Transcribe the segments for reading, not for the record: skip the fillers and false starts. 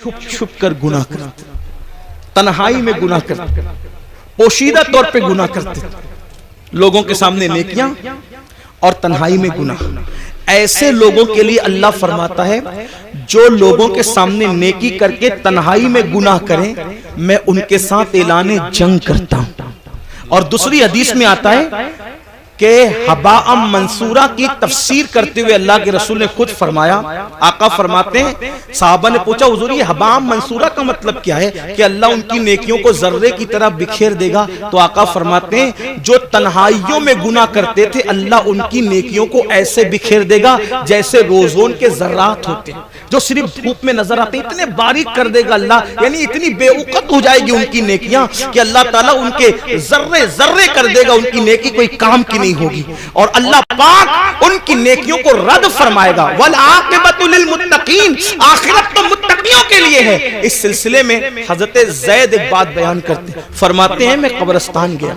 छुप छुप कर गुनाह करते, तन्हाई में गुनाह करते, पोशीदा तौर पे गुनाह करते, लोगों के सामने नेकियां और तन्हाई में गुनाह। ऐसे लोगों के लिए अल्लाह फरमाता है जो लोगों के सामने नेकी करके तन्हाई में गुनाह करें, मैं उनके साथ ऐलान जंग करता हूं। और दूसरी हदीस में आता है कि हबाअम मंसूरा की तफसीर करते हुए अल्लाह के रसूल ने खुद फरमाया, आका फरमाते हैं, साहबा ने पूछा हुजूर ये हबाअम मंसूरा का मतलब क्या है? कि अल्लाह उनकी नेकियों को जर्रे की तरह बिखेर देगा। तो आका फरमाते हैं जो तन्हाइयों में गुनाह करते थे अल्लाह उनकी नेकियों को ऐसे बिखेर देगा जैसे रोजोन के जर्रात होते हैं जो सिर्फ धूप में नजर आते हैं, इतने बारीक कर देगा अल्लाह, यानी इतनी बेवकूफ हो जाएगी उनकी नेकियां कि अल्लाह ताला उनके जर्रे जर्रे कर देगा, उनकी नेकी कोई काम की नहीं होगी। और अल्लाह पाक उनकी नेकियों को रद्द फरमाएगा। वल आक़िबतु लिल मुत्तकीन, आखिरत तो मुत्तकियों के लिए है। इस सिलसिले में हजरत ज़ैद एक बात बयान करते, फरमाते हैं मैं कब्रिस्तान गया,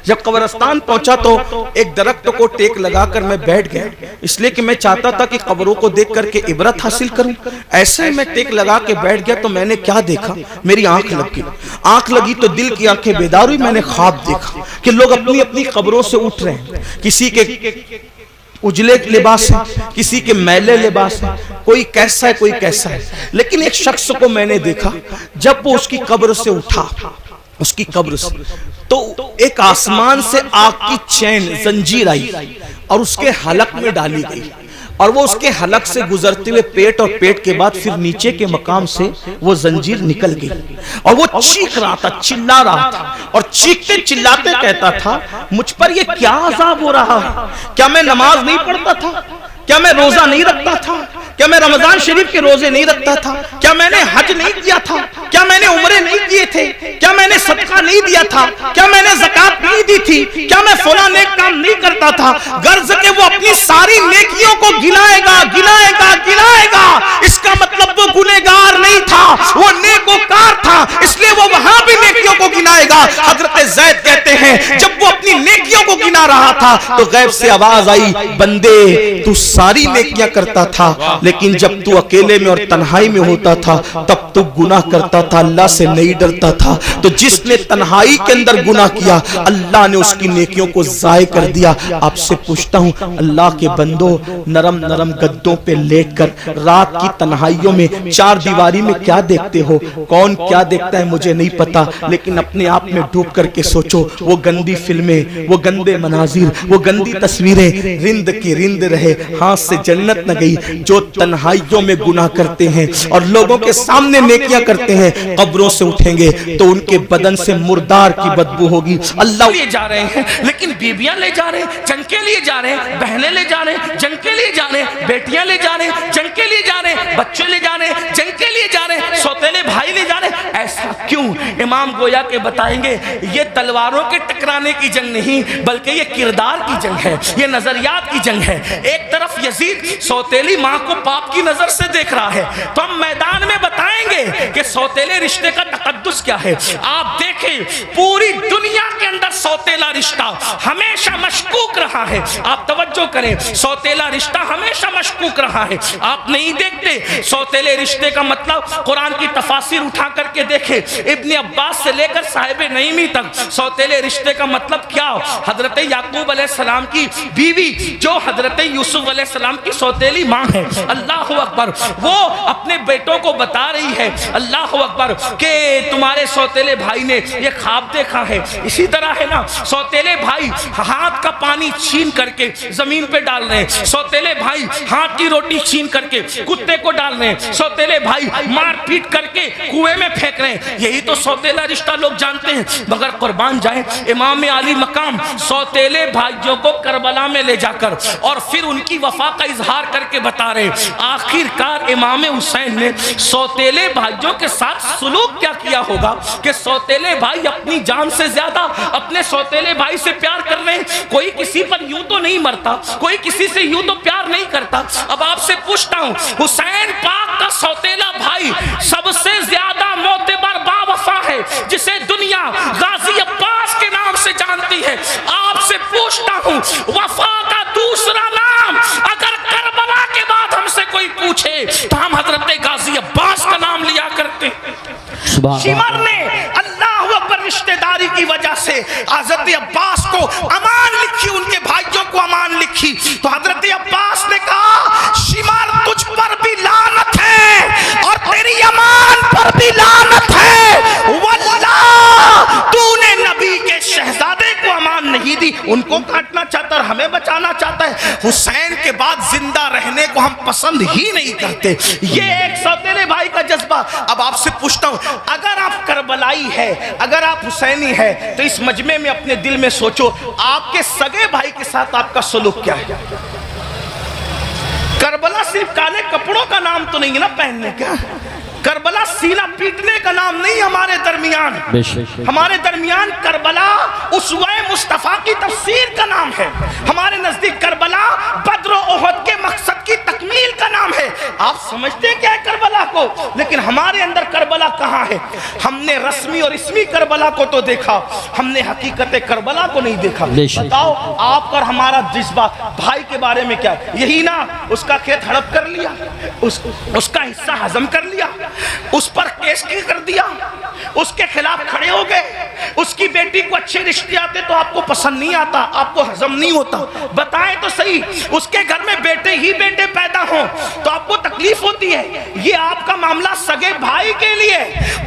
जब कब्रिस्तान पहुंचा तो एक दरख्त को टेक लगाकर मैं बैठ गया, इसलिए कि मैं चाहता था कि कब्रों को देख करके इबरत हासिल करूं। ऐसे मैं टेक लगा के बैठ गया तो मैंने क्या देखा, मेरी आंख लगी, आंख लगी तो दिल की आंखें बेदार हुई। मैंने ख्वाब देखा कि लोग अपनी अपनी कब्रों से उठ रहे हैं, किसी के उजले लिबास है, किसी के मैले लिबास है, कोई कैसा है कोई कैसा है। लेकिन एक शख्स को मैंने देखा जब वो उसकी कब्र से उठा, उसकी कब्र से, तो एक आसमान से आग की चैन जंजीर आई और उसके हलक में डाली गई और वो उसके हलक से गुजरते हुए पेट और पेट के बाद फिर नीचे के मकाम से वो जंजीर निकल गई और वो चीख रहा था, चिल्ला रहा था और चीखते चिल्लाते कहता था मुझ पर ये क्या अजाब हो रहा है? क्या मैं नमाज नहीं पढ़ता था? क्या मैं रोजा नहीं रखता था? क्या मैं रमजान शरीफ के रोजे नहीं रखता था? क्या मैंने हज नहीं किया था? क्या मैंने उम्रे नहीं किए थे? क्या मैंने सदका नहीं दिया था? क्या मैंने ज़कात नहीं दी थी? क्या मैं फलां नेक काम नहीं करता था? गर्ज के वो अपनी सारी नेकियों को गिनाएगा गिनाएगा गिनाएगा, इसका मतलब वो गुनहगार नहीं था, वो नेकोकार था, इसलिए वो वहां भी नेकियों को गिनाएगा। हजरत ज़ैद कहते हैं जब वो अपनी नेकियों को गिना रहा था तो गैब से आवाज आई, बंदे तू सारी नेकियां करता था, लेकिन जब तू अकेले में और तन्हाई में होता था तब तू गुनाह करता था, अल्लाह से नहीं डरता था। तो जिसने तन्हाई के अंदर गुनाह किया अल्लाह ने उसकी नेकियों को जाय कर दिया। आपसे पूछता हूं अल्लाह के बंदो, नरम नरम गद्दों पे लेटकर रात की तन्हाइयों में चार दीवारी में क्या देखते हो? कौन क्या देखता है मुझे नहीं पता, लेकिन अपने आप में डूब करके सोचो, वो गंदी फिल्में, वो गंदे मनाजिर, वो गंदी तस्वीरें, रिंद की रिंद रहे, हाथ से जन्नत न गई। जो तन्हाइयों में गुनाह करते हैं और लोगों के सामने नेकियां करते हैं, कब्रों से उठेंगे तो उनके बदन से मुर्दार की बदबू होगी। अल्लाह ले जा रहे हैं, लेकिन बीबियां ले जा रहे हैं, जंग के लिए जा रहे हैं, बहनें ले जा रहे हैं, जंग के लिए जा रहे हैं, बेटियां ले जा रहे हैं, जंग के लिए जा रहे हैं, बच्चे ले जा रहे हैं, जंग के लिए जा रहे हैं, सौतेले भाई ले जा रहे हैं। ऐसा क्यों? इमाम गोया के बताएंगे ये तलवारों के टकराने की जंग नहीं, बल्कि ये किरदार की जंग है, ये नजरियात की जंग है। एक तरफ यजीद सौतेली माँ को पाप की नजर से देख रहा है, तो हम मैदान में बताएंगे कि सौतेले रिश्ते का तकद्दुस क्या है। आप देखें पूरी दुनिया के अंदर सौतेला रिश्ता हमेशा मशकूक रहा है। आप तवज्जो करें, सौतेला रिश्ता हमेशा मशकूक रहा है। आप नहीं देखते सौतेले रिश्ते का मतलब? कुरान की तफासिर उठा करके देखें, इब्ने अब्बास से लेकर साहिब नईमी तक सौतेले रिश्ते का मतलब क्या? हजरत याकूब अलैहिस्सलाम की बीवी जो हजरत यूसुफ अलैहिस्सलाम की सौतेली माँ है, अल्लाह अकबर, वो अपने बेटों को बता रही है, अल्लाह अकबर, के तुम्हारे सौतेले भाई ने ये ख्वाब देखा है। इसी तरह है ना, सौतेले भाई हाथ का पानी छीन करके जमीन पे डाल रहे हैं, सौतेले भाई हाथ की रोटी छीन करके कुत्ते को डाल रहे हैं, सौतेले भाई मार पीट करके कुएं में फेंक रहे हैं। यही तो सौतेला रिश्ता लोग जानते हैं। मगर कुर्बान जाए इमाम आली मकाम सौतेले भाइयों को करबला में ले जाकर और फिर उनकी वफा का इजहार करके बता रहे, आखिरकार इमाम हुसैन ने सौतेले भाइयों के साथ सुलूक क्या किया होगा कि सौतेले भाई अपनी जान से ज्यादा अपने सौतेले भाई से प्यार कर रहे हैं। कोई किसी पर यूं तो नहीं मरता, कोई किसी से यूं तो प्यार नहीं करता। अब आपसे पूछता हूं, हुसैन पाक का सौतेला भाई सबसे ज्यादा मोतबर बावफा है, जिसे दुनिया गाजी अब्बास के नाम से जानती है। आपसे पूछता हूं, वफा का दूसरा नाम अगर करबला के बाद हमसे कोई पूछे तो हम हजरत गाजी अब्बास का नाम लिया करते शिमर ने अल्लाह अकबर रिश्तेदारी की वजह से हजरत अब्बास को अमान लिखी, उनके भाइयों को अमान लिखी। तो हजरत अब्बास ने कहा शिमर तुझ पर भी लानत है और तेरी अमान पर भी लानत है, वल्लाह तूने नबी के शहजादे को अमान नहीं दी, उनको काटना चाहता और हमें बचाना चाहता है। हुसैन के बाद जिंदा रहने को हम पसंद ही नहीं करते। ये एक सौतेले भाई का जज्बा। अब आपसे पूछता हूं, अगर आप करबलाई है, अगर आप हुसैनी है, तो इस मजमे में अपने दिल में सोचो आपके सगे भाई के साथ आपका सलूक क्या है। करबला सिर्फ काले कपड़ों का नाम तो नहीं है ना पहनने का, करबला सीना पीटने का नाम नहीं। हमारे दरमियान करबला उसवाए मुस्तफा की तफसीर का नाम है। हमारे नजदीक करबला बद्र ओहद के मकसद की तकमील का नाम है। आप समझते क्या है करबला को, लेकिन हमारे अंदर करबला कहाँ है। हमने रस्मी और इसमी करबला को तो देखा, हमने हकीकत करबला को नहीं देखा। बताओ आप और हमारा जज्बा भाई के बारे में क्या है। यही ना उसका खेत हड़प कर लिया, उसका हिस्सा हजम कर लिया, उस पर केस कर दिया, उसके खिलाफ खड़े हो गए। उसकी बेटी को अच्छे रिश्ते आते तो आपको पसंद नहीं आता, आपको हजम नहीं होता। बताएं तो सही, उसके घर में बेटे ही बेटे पैदा हो तो आपको तकलीफ होती है। ये आपका मामला सगे भाई के लिए,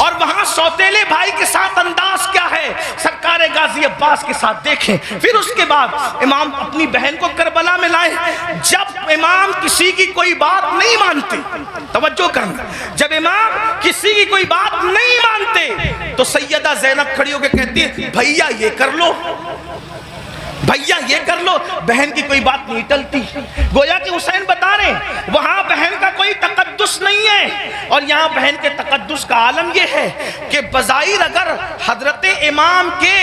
और वहां सौतेले भाई के साथ अंदाज क्या है सरकार गाजी अब्बास के साथ देखें। फिर उसके बाद इमाम अपनी बहन को करबला में लाए। जब इमाम किसी की कोई बात नहीं मानते, तवज्जो करना, जब इमाम किसी की कोई बात नहीं मानते तो सैयदा ज़ैनब खड़ी होकर कहती है भैया ये कर लो, भैया ये कर लो। बहन की कोई बात नहीं टलती। गोया कि हुसैन बता रहे वहां बहन का कोई तकद्दुस नहीं है, और यहाँ बहन के तकद्दुस का आलम यह है कि बज़ाहिर अगर हजरत इमाम के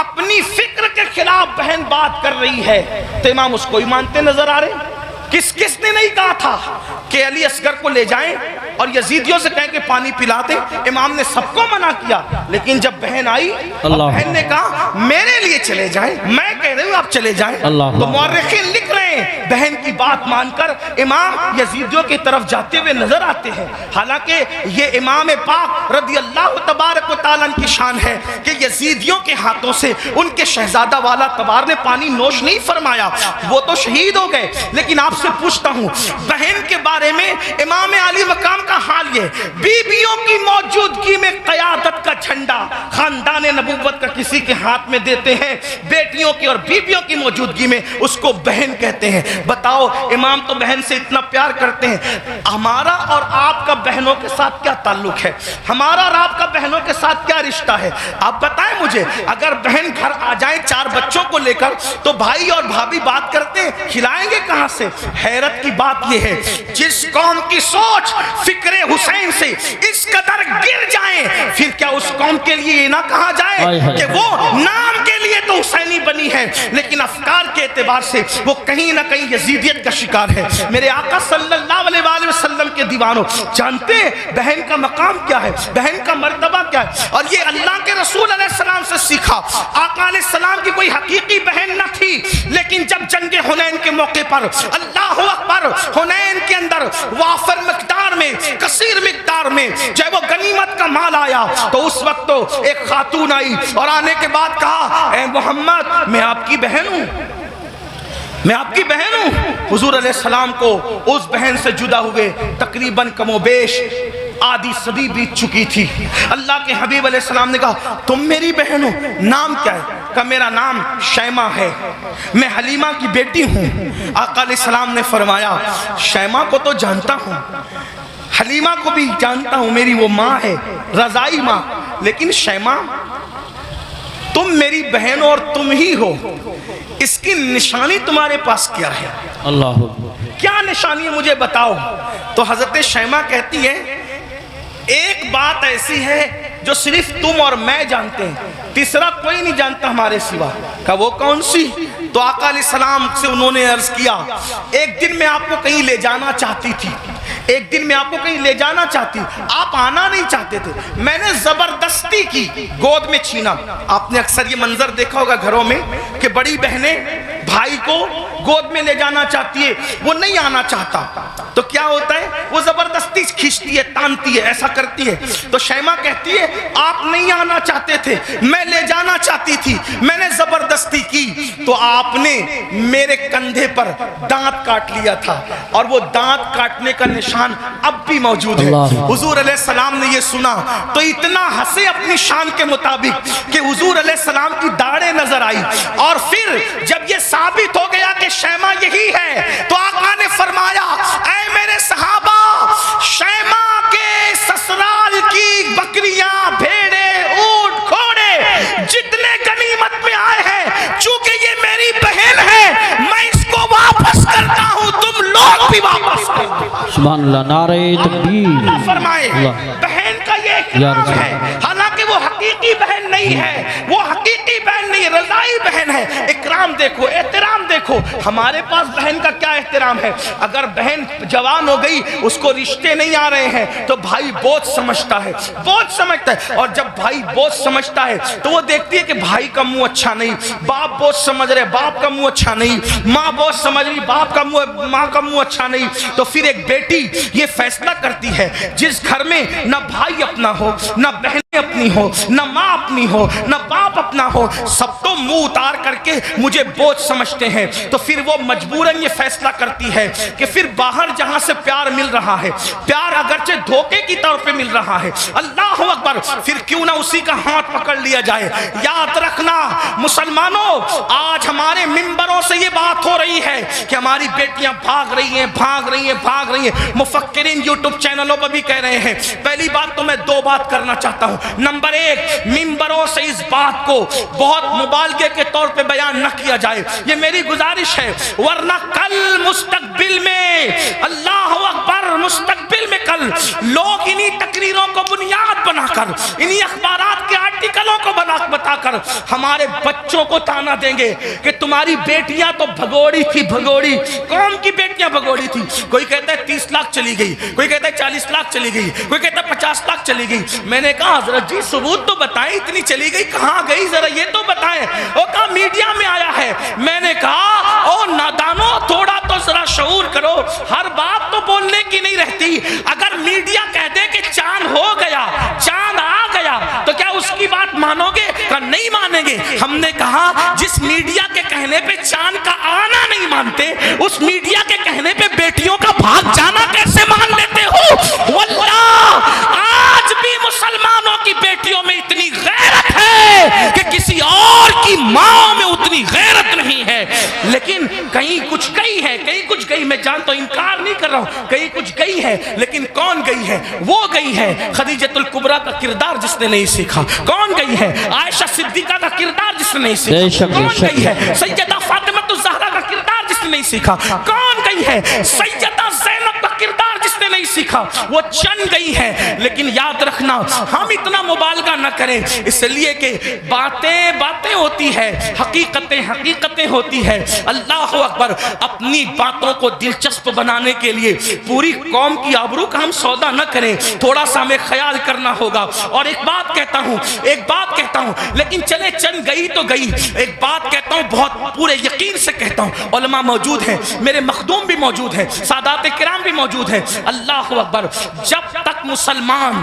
अपनी फिक्र के खिलाफ बहन बात कर रही है तो इमाम उसको ही मानते नजर आ रहे। किसने नहीं कहा था कि अली असगर को ले जाएं और यजीदियों से कहें कि पानी पिला दें। इमाम ने सबको मना किया, लेकिन जब बहन आई बहन ने कहा मेरे लिए चले जाएं, मैं कह रही हूं आप चले जाएं। तो मुअर्रिखीन लिख रहे हैं बहन की बात मानकर इमाम यजीदियों की तरफ जाते हुए नजर आते हैं। हालांकि ये इमाम पाक रज़ी अल्लाह तबारक व तआला की शान है कि यजीदियों के हाथों से उनके शहजादा वाला तबार ने पानी नोश नहीं फरमाया, वो तो शहीद हो गए। लेकिन आपसे पूछता हूं बहन के बारे में इमाम अली मकाम का हाल ये, बीबियों की मौजूदगी में क़यादत का झंडा खानदान नबूवत का किसी के हाथ में देते हैं, बेटियों की और बीबियों की मौजूदगी में उसको बहन कहते हैं। बताओ इमाम तो बहन से इतना प्यार करते हैं, हमारा और आपका बहनों के साथ क्या ताल्लुक है, हमारा और आपका बहनों के साथ क्या रिश्ता है। आप बताएं मुझे, अगर बहन घर आ जाए 4 बच्चों को लेकर तो भाई और भाभी बात करते हैं, खिलाएंगे कहां से। हैरत की बात यह है जिस कौम की सोच फिक्रे हुसैन से इस कदर गिर जाए, फिर क्या उस कौम के लिए ये ना कहा जाए कि वो नाम के लिए तो हुसैनी बनी है लेकिन अफकार के एतबार से वो कहीं ना कहीं यजीदियत का शिकार है। मेरे आका सल्लल्लाहु अलैहि वसल्लम के दीवानों, जानते हैं बहन का मकाम क्या है, बहन का मर्तबा क्या है, और ये अल्लाह के रसूल अलैहिस्सलाम से सीखा। आका अलैहिस्सलाम की कोई हकीकी बहन न थी, लेकिन जब जंगे हुनैन के मौके पर अल्लाह अकबर हुनैन के अंदर वाफर मिकदार में, कसीर मिकदार में जब वो गनीमत का माल आया तो उस वक्त तो एक खातून आई और आने के बाद कहा ए मोहम्मद मैं आपकी बहन हूं, मैं आपकी बहन हूं। हुजूर अलैहिस्सलाम को उस बहन से जुदा हुए तकरीबन कमोबेश आधी सदी बीत चुकी थी। अल्लाह के हबीब अलैहिस्सलाम ने कहा तुम मेरी बहन हो, नाम क्या है? कहा मेरा नाम शैमा है, मैं हलीमा की बेटी हूँ। आका अलैहिस्सलाम ने फरमाया शैमा को तो जानता हूँ, हलीमा को भी जानता हूँ, मेरी वो माँ है रज़ाई माँ, लेकिन शैमा तुम मेरी बहन और तुम ही हो, इसकी निशानी तुम्हारे पास क्या है? अल्लाह क्या निशानी है मुझे बताओ। तो हजरत शैमा कहती है एक बात ऐसी है जो सिर्फ तुम और मैं जानते हैं, तीसरा कोई नहीं जानता हमारे सिवा। का वो कौन सी? तो आका अलैहिस्सलाम से उन्होंने अर्ज किया एक दिन मैं आपको कहीं ले जाना चाहती थी, एक दिन मैं आपको कहीं ले जाना चाहती, आप आना नहीं चाहते थे, मैंने जबरदस्ती की, गोद में छीना। आपने अक्सर ये मंजर देखा होगा घरों में कि बड़ी बहनें भाई को गोद में ले जाना चाहती है, वो नहीं आना चाहता, तो क्या होता है, वो जबरदस्ती खींचती है, तानती है, ऐसा करती है। तो शैमा कहती है आप नहीं आना चाहते थे, मैं ले जाना चाहती थी, मैंने जबरदस्ती की, तो आपने मेरे कंधे पर दांत काट लिया था, और वो दांत काटने का निशान अब भी मौजूद है। हुजूर अलैहिस्सलाम ने ये सुना तो इतना हंसे अपनी शान के मुताबिक कि हुजूर अलैहिस्सलाम की दाढ़ें नजर आई। और फिर जब ये साबित हो गया कि शैमा यही है, तो आका ने फरमाया ऐ मेरे सहाबा, शैमा के ससुराल की बकरियां, भेड़े, ऊंट, घोड़े जितने गनीमत में आए हैं, चूंकि ये मेरी बहन है, मैं इसको वापस करता हूं, तुम लोग भी वापस करो। सुभान अल्लाह, नारे तकबीर। फरमाए बहन का ये इकराम है, हालांकि वो हकीकी बहन नहीं है, वो हकीकी बहन नहीं, रज़ाई बहन है। इकराम देखो, एहतराम देखो। हमारे पास बहन का क्या एहतराम है? अगर बहन जवान हो गई, उसको रिश्ते नहीं आ रहे हैं, तो भाई बोझ समझता है, बोझ समझता है। और जब भाई बोझ समझता है तो वो देखती है कि भाई का मुंह अच्छा नहीं, बाप बोझ समझ रहे, बाप का मुंह अच्छा नहीं, माँ बोझ समझ रही, बाप का मुंह, माँ का मुंह अच्छा नहीं। तो फिर एक बेटी ये फैसला करती है, जिस घर में न भाई अपना हो, न बहनें अपनी हो, न माँ अपनी हो, न बाप अपना हो, सब तो मुंह उतार करके मुझे बोझ समझते हैं, तो फिर वो मजबूरन ये फैसला करती है कि फिर बाहर जहां से प्यार मिल रहा है, प्यार अगरचे धोखे की तौर पे मिल रहा है, अल्लाह अकबर, फिर क्यों ना उसी का हाथ पकड़ लिया जाए। याद रखना मुसलमानों, आज हमारे मिंबरों से ये बात हो रही है कि हमारी बेटियां भाग रही हैं, भाग रही हैं, भाग रही हैं। मुफक्किरीन यूट्यूब चैनलों पर भी कह रहे हैं। पहली बात तो मैं दो बात करना चाहता हूं। नंबर एक, मिंबरों से इस बात को बहुत मुबालगे के तौर पे बयान न किया जाए, ये मेरी गुजारिश है, वरना कल मुस्तकबिल में, अल्लाह अकबर, मुस्तकबिल में कल लोग इन्हीं तकरीरों को बुनियाद बनाकर, इन्हीं अखबारात के आर्टिकलों को बताकर हमारे बच्चों को ताना देंगे कि तुम्हारी बेटियां तो भगोड़ी थी, भगोड़ी। कौन की बेटियां भगोड़ी थी? कोई कहता है 30 लाख चली गई, कोई कहता है 40 लाख चली गई, कोई कहता है 50 लाख चली गई। मैंने कहा हजरत जी सबूत तो बताएं, इतनी चली गई कहां गई, जरा ये तो बताएं। वो कहा मीडिया में आया है। मैंने कहा ओ नादानो, थोड़ा तो जरा शऊर करो, हर बात तो बोलने की नहीं रहती। अगर मीडिया कह दे कि चांद हो गया, चांद आ गया, तो क्या उसकी बात मानोगे? का नहीं मानेंगे। हमने कहा जिस मीडिया के कहने पे चांद का आना नहीं मानते, उस मीडिया के कहने पे बेटियों का भाग जाना कैसे मान लेते हो? वल्लाह आज भी मुसलमानों की बेटियों में इतनी गैरत है कि किसी और की मां में उतनी गैरत नहीं है। लेकिन कहीं कुछ गई है, कहीं कुछ गई, मैं जानता हूं, इनकार नहीं कर रहा हूं, कहीं कुछ गई है। लेकिन कौन गई है? वो गई है खदीजतुल कुबरा का किरदार जिसने नहीं सीखा। कौन गई है? आयशा सिद्दीका का किरदार जिसने नहीं सीखा। कौन गई है? सैयदा फातिमातुज़ ज़हरा का किरदार जिसने नहीं सीखा। कौन गई है? सैयदा ज़ैनब का किरदार जिसने नहीं सीखा। वो चंद गई है। लेकिन याद रखना, हम इतना मुबालगा न करें, इसलिए कि बातें बातें होती है, हकीकतें हकीकतें होती है। अल्लाह अकबर, अपनी बातों को दिलचस्प बनाने के लिए पूरी कौम की आबरू का हम सौदा न करें, थोड़ा सा हमें ख्याल करना होगा। और एक बात कहता हूं, एक बात कहता हूं, लेकिन चले चंद गई तो गई, एक बात कहता हूं, बहुत पूरे यकीन से कहता हूं, उलमा मौजूद हैं, मेरे मखदूम भी मौजूद हैं, सादात किराम भी मौजूद हैं। अल्लाह अकबर, जब तक मुसलमान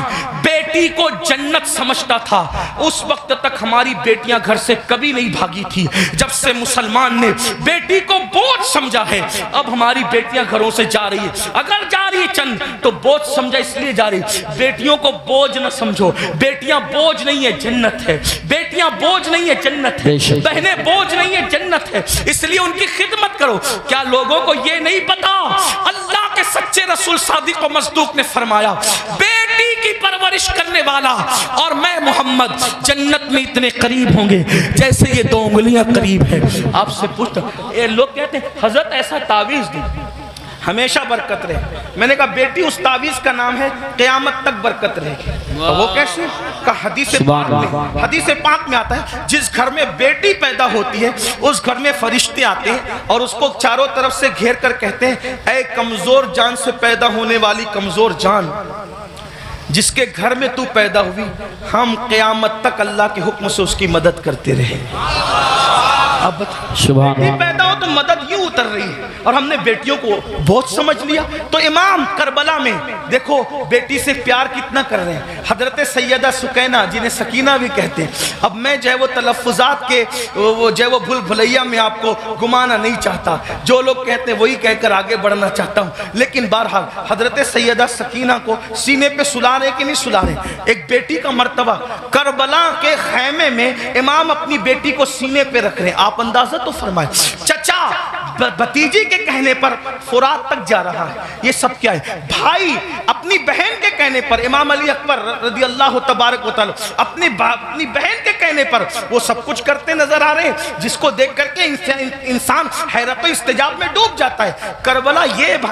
बेटी को जन्नत समझता था, उस वक्त तक हमारी बेटियां घर से कभी नहीं भागी थी। जब से मुसलमान ने बेटी को बोझ समझा है, अब हमारी बेटियां घरों से जा रही है। अगर जा रही है चंद तो बोझ समझा इसलिए जा रही। बेटियों को बोझ न समझो, बेटियां बोझ नहीं है, जन्नत है। बेटियां बोझ नहीं है, जन्नत है। बहनें बोझ नहीं है, जन्नत है। इसलिए उनकी खिदमत करो। क्या लोगों को यह नहीं पता? अल्लाह के सच्चे रसूल सादिक व मसदूक ने फरमाया, बेटी की परवरिश करने वाला और मैं मोहम्मद जन्नत में इतने करीब होंगे जैसे ये 2 उंगलियां करीब है। आपसे पूछता, ये लोग कहते हैं हजरत ऐसा तावीज दी हमेशा बरकत रहे। मैंने कहा बेटी उस तावीज का नाम है क़यामत तक बरकत रहेगी। वो कैसे? का हदीस पाक में आता है, जिस घर में बेटी पैदा होती है उस घर में फरिश्ते आते हैं और उसको चारों तरफ से घेर कर कहते हैं, ऐ कमजोर जान से पैदा होने वाली कमजोर जान, जिसके घर में तू पैदा हुई, हम क़यामत तक अल्लाह के हुक्म से उसकी मदद करते रहे। अब बेटी पैदा हो तो मदद यूं उतर रही है और हमने बेटियों को बहुत समझ लिया। तो इमाम करबला में देखो बेटी से प्यार कितना कर रहे हैं। हजरत सैयदा सुकैना, जिन्हें सकीना भी कहते हैं, अब मैं जो है वो तलफ़ुज़ात के वो जो है वो भूल भुलैया में आपको घुमाना नहीं चाहता, जो लोग कहते हैं वही कहकर आगे बढ़ना चाहता हूँ। लेकिन बहरहाल हजरत सैयदा सकीना को सीने पे सुला रहे कि नहीं सुला रहे। एक बेटी का मर्तबा, करबला के खैमे में इमाम अपनी बेटी को सीने पे रख रहे हैं। आप अंदाजा तो फरमाए, चचा भतीजी के कहने पर फुरात तक जा रहा है, ये सब क्या है। भाई अपनी बहन के कहने पर, इमाम अली अकबर रज़ी अल्लाह तबारक व तआला अपनी बहन के कहने पर वो सब कुछ करते नजर आ रहे हैं, जिसको देख करके इंसान हैरत इस्तेजाब में डूब जाता है। करबला ये